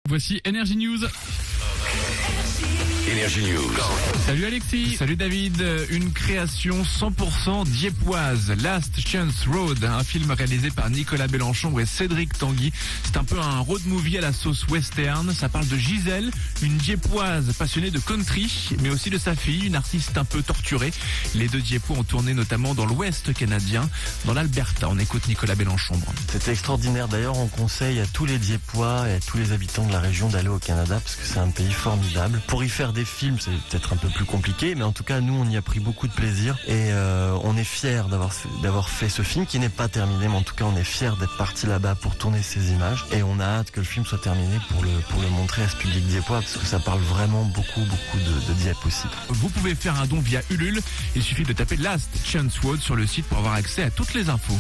Voici Energy News. Energy News. Salut Alexis. Salut David, une création 100% diepoise, Last Chance Road, un film réalisé par Nicolas Belenchon et Cédric Tanguy. C'est un peu un road movie à la sauce western. Ça parle de Gisèle, une diepoise passionnée de country, mais aussi de sa fille, une artiste un peu torturée. Les deux diepois ont tourné notamment dans l'ouest canadien, dans l'Alberta. On écoute Nicolas Belenchon. C'était extraordinaire. D'ailleurs, on conseille à tous les Diepois et à tous les habitants de la région d'aller au Canada parce que c'est un pays formidable. Pour y faire des films, c'est peut-être un peu plus compliqué, mais en tout cas, nous, on y a pris beaucoup de plaisir et on est fiers d'avoir fait ce film qui n'est pas terminé, mais en tout cas, on est fiers d'être partis là-bas pour tourner ces images et on a hâte que le film soit terminé pour le montrer à ce public diepois parce que ça parle vraiment beaucoup de Dieppe aussi. Vous pouvez faire un don via Ulule. Il suffit de taper Last Chance Road sur le site pour avoir accès à toutes les infos.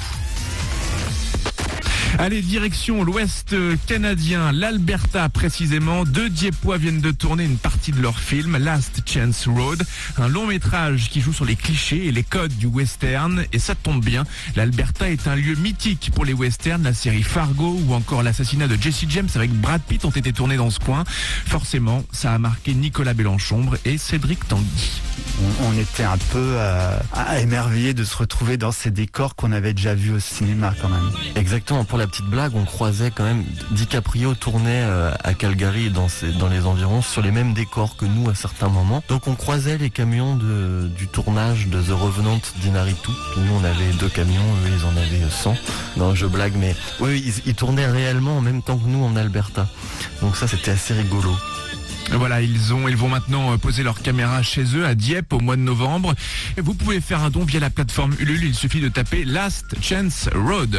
Allez, direction l'ouest canadien, l'Alberta précisément. Deux Diepois viennent de tourner une partie de leur film, Last Chance Road. Un long métrage qui joue sur les clichés et les codes du western. Et ça tombe bien, l'Alberta est un lieu mythique pour les westerns. La série Fargo ou encore l'assassinat de Jesse James avec Brad Pitt ont été tournés dans ce coin. Forcément, ça a marqué Nicolas Belenchon et Cédric Tanguy. On était un peu émerveillés de se retrouver dans ces décors qu'on avait déjà vus au cinéma quand même. Exactement, pour la petite blague, on croisait quand même, DiCaprio tournait à Calgary dans les environs sur les mêmes décors que nous à certains moments. Donc on croisait les camions du tournage de The Revenant d'Inaritu. Nous on avait 2 camions, eux ils en avaient 100. Non, je blague, mais oui, ils tournaient réellement en même temps que nous en Alberta. Donc ça c'était assez rigolo. Voilà, ils vont maintenant poser leur caméra chez eux à Dieppe au mois de novembre. Et vous pouvez faire un don via la plateforme Ulule, il suffit de taper Last Chance Road.